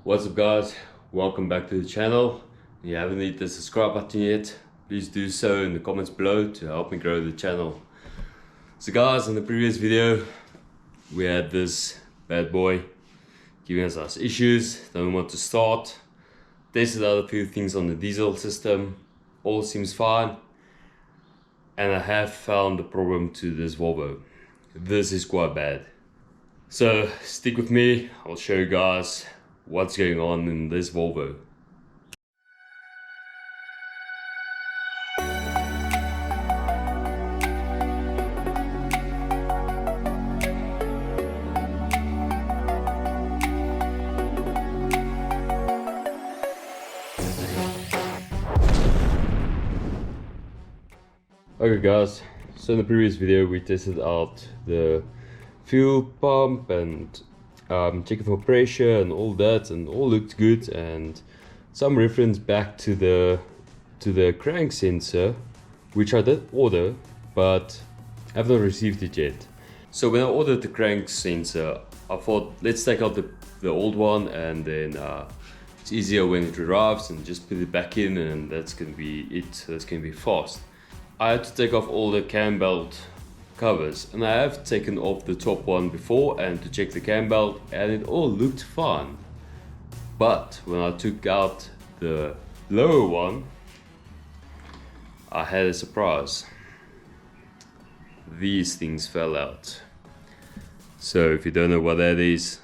What's up guys, welcome back to the channel. If you haven't hit the subscribe button yet, please do so in the comments below to help me grow the channel. So guys, in the previous video we had this bad boy giving us issues, don't want to start. Tested out a few things on the diesel system, all seems fine, and I have found the problem to this Volvo. This is quite bad. So stick with me, I'll show you guys what's going on in this Volvo. Okay guys, so in the previous video we tested out the fuel pump and checking for pressure and all that, and all looked good, and some reference back to the crank sensor, which I did order but have not received it yet. So when I ordered the crank sensor, I thought let's take out the old one, and then it's easier when it arrives and just put it back in, and that's gonna be it. That's gonna be fast. I had to take off all the cam belt covers, and I have taken off the top one before and to check the cam belt, and it all looked fine. But when I took out the lower one, I had a surprise. These things fell out. So if you don't know what that is,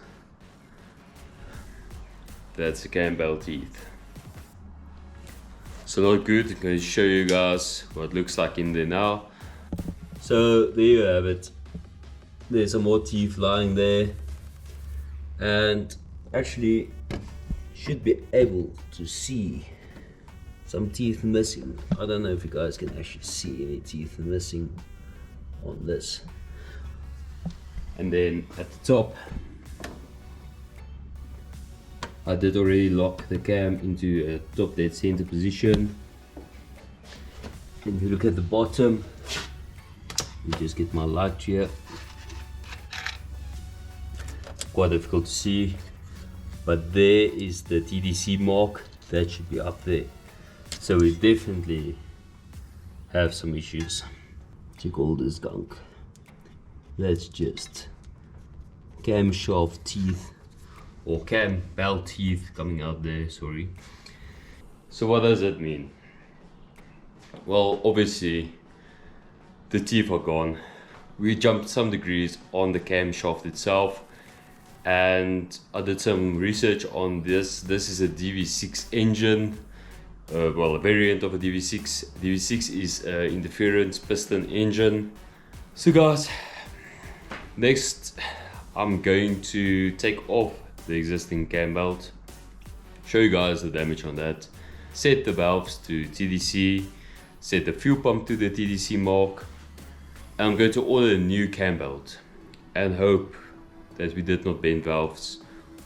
that's the cam belt teeth. So not good. I'm going to show you guys what it looks like in there now. So there you have it. There's some more teeth lying there, and actually should be able to see some teeth missing. I don't know if you guys can actually see any teeth missing on this. And then at the top, I did already lock the cam into a top dead center position. And if you look at the bottom, you just get my light here. Quite difficult to see, but there is the TDC mark. That should be up there. So we definitely have some issues. Check all this gunk. That's just camshaft teeth, or cam belt teeth coming out there, sorry. So what does that mean? Well, obviously the teeth are gone. We jumped some degrees on the camshaft itself, and I did some research on this. This is a DV6 engine, well, a variant of a DV6. DV6 is an interference piston engine. So guys, next I'm going to take off the existing cam belt, show you guys the damage on that, set the valves to TDC, set the fuel pump to the TDC mark, and I'm going to order a new cam belt and hope that we did not bend valves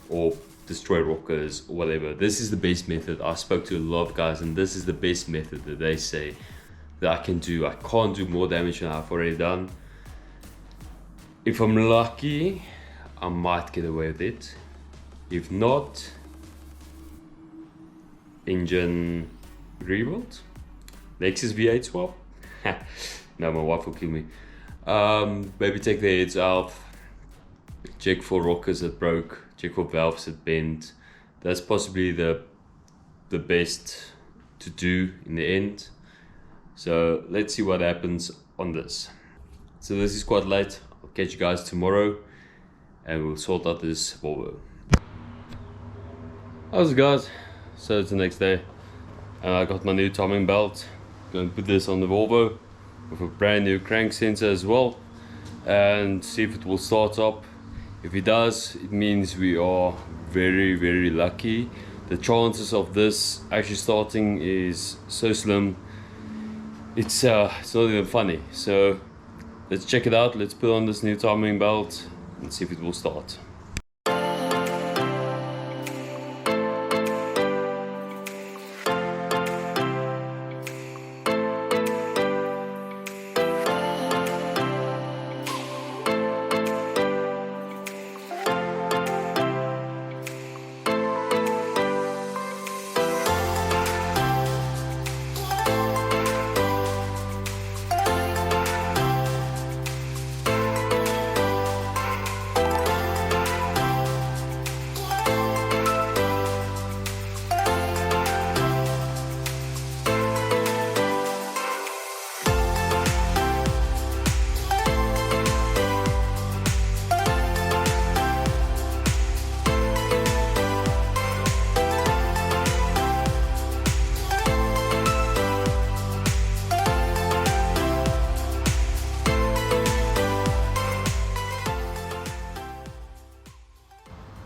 or destroy rockers or whatever. This is the best method. I spoke to a lot of guys, and this is the best method that they say that I can do. I can't do more damage than I've already done. If I'm lucky, I might get away with it. If not, engine rebuild, Lexus V8 swap. No, my wife will kill me. Maybe take the heads out, check for rockers that broke, check for valves that bent. That's possibly the best to do in the end. So let's see what happens on this. So this is quite late. I'll catch you guys tomorrow and we'll sort out this Volvo. How's it guys? So it's the next day and I got my new timing belt. Going to put this on the Volvo with a brand new crank sensor as well, and see if it will start up. If it does, it means we are very lucky. The chances of this actually starting is so slim, it's not even funny. So let's check it out. Let's put on this new timing belt and see if it will start.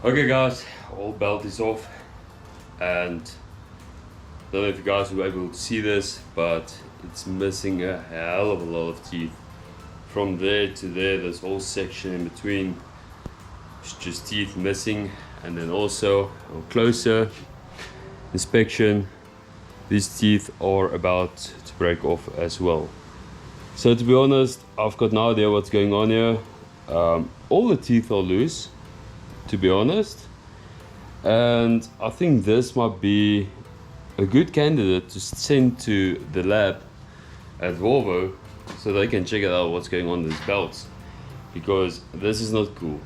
Okay guys, all belt is off, and I don't know if you guys were able to see this, but it's missing a hell of a lot of teeth. From there to there, this whole section in between, it's just teeth missing. And then also on closer inspection, these teeth are about to break off as well. So to be honest, I've got no idea what's going on here. All the teeth are loose, to be honest, and I think this might be a good candidate to send to the lab at Volvo so they can check out what's going on with these belts, because this is not cool.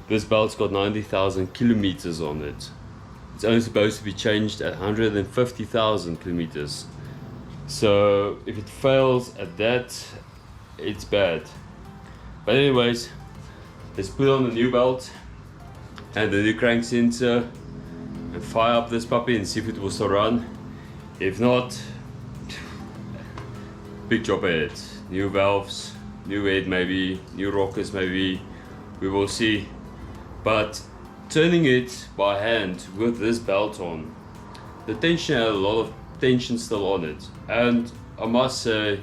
This belt's got 90,000 kilometers on it. It's only supposed to be changed at 150,000 kilometers. So if it fails at that, it's bad. But anyways, let's put on the new belt and the new crank sensor and fire up this puppy and see if it will still run. If not, big job ahead. New valves, new head maybe, new rockers maybe, we will see. But turning it by hand with this belt on, the tension had a lot of tension still on it, and I must say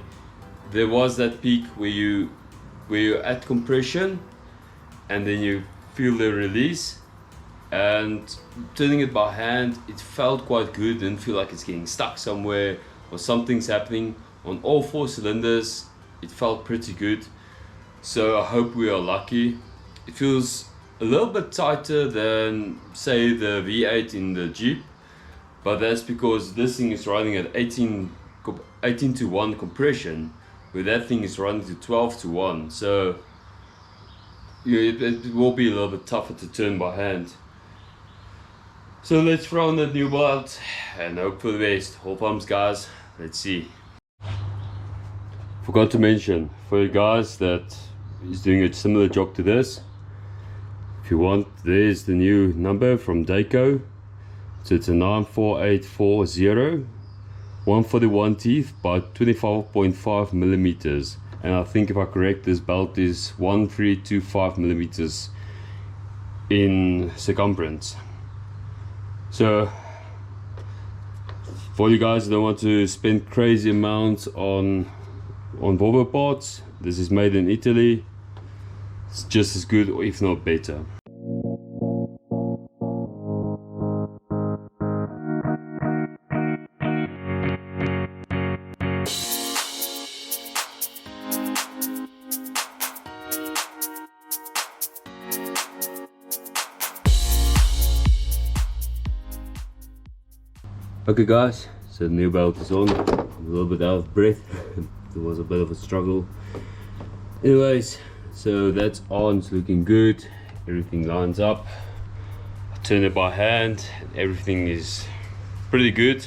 there was that peak where you're at compression and then you feel the release, and turning it by hand, it felt quite good. Didn't feel like it's getting stuck somewhere or something's happening. On all 4 cylinders it felt pretty good, so I hope we are lucky. It feels a little bit tighter than say the V8 in the Jeep, but that's because this thing is running at 18 to 1 compression, where that thing is running to 12 to 1, so it will be a little bit tougher to turn by hand. So let's throw on that new belt and hope for the best. All pumps guys, let's see. Forgot to mention for you guys that is doing a similar job to this, if you want, there's the new number from Daco. So it's a 94840, 141 teeth by 25.5 millimeters, and I think if I correct, this belt is 1325 millimeters in circumference. So for you guys who don't want to spend crazy amounts on Volvo parts, this is made in Italy. It's just as good, or if not better. Okay guys, so the new belt is on. I'm a little bit out of breath. There was a bit of a struggle. Anyways, so that's on, it's looking good. Everything lines up. I turn it by hand, everything is pretty good.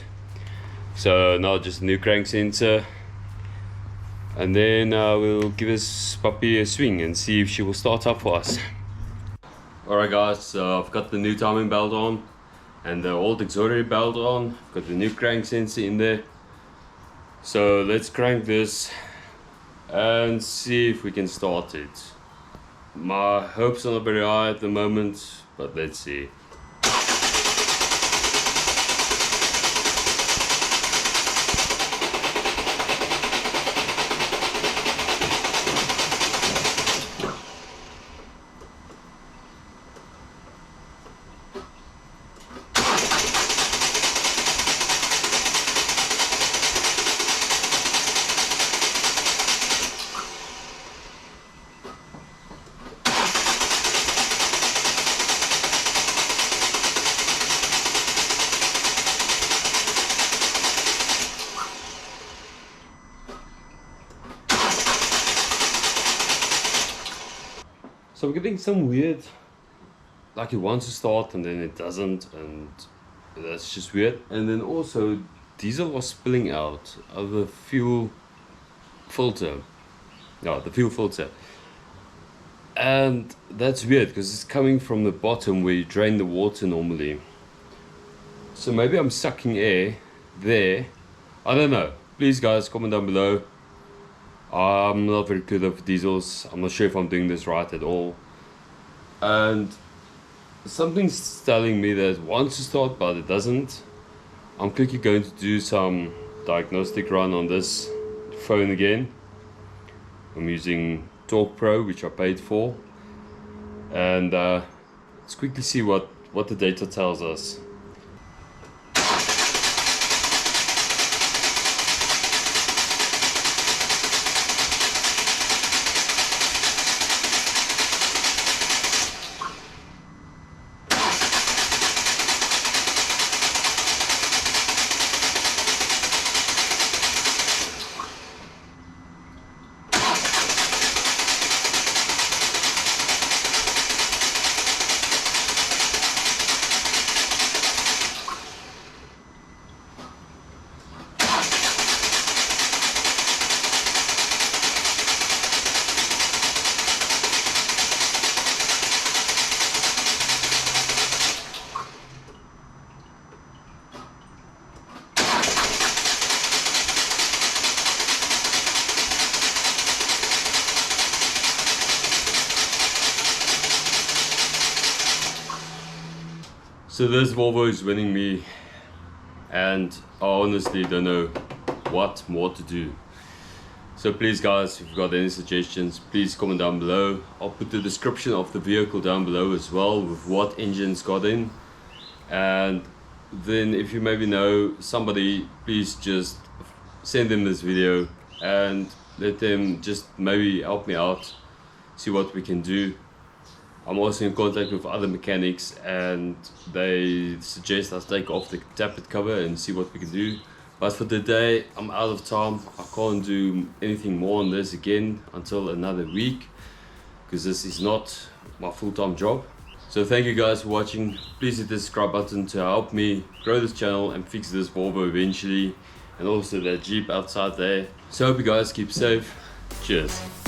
So now just a new crank sensor, and then we'll give this puppy a swing and see if she will start up for us. Alright guys, so I've got the new timing belt on and the old auxiliary belt on. I've got the new crank sensor in there. So let's crank this and see if we can start it. My hopes are not very high at the moment, but let's see. So I'm getting some weird, like it wants to start and then it doesn't, and that's just weird. And then also diesel was spilling out of the fuel filter. No, the fuel filter. And that's weird because it's coming from the bottom where you drain the water normally. So maybe I'm sucking air there. I don't know. Please guys, comment down below. I'm not very good with diesels. I'm not sure if I'm doing this right at all. And something's telling me that it wants to start but it doesn't. I'm quickly going to do some diagnostic run on this phone again. I'm using Talk Pro, which I paid for, and let's quickly see what the data tells us. So this Volvo is winning me, and I honestly don't know what more to do. So please guys, if you've got any suggestions, please comment down below. I'll put the description of the vehicle down below as well, with what engine's got in. And then if you maybe know somebody, please just send them this video and let them just maybe help me out, see what we can do. I'm also in contact with other mechanics and they suggest I take off the tappet cover and see what we can do. But for today, I'm out of time. I can't do anything more on this again until another week, because this is not my full-time job. So thank you guys for watching. Please hit the subscribe button to help me grow this channel and fix this Volvo eventually, and also that Jeep outside there. So I hope you guys keep safe. Cheers.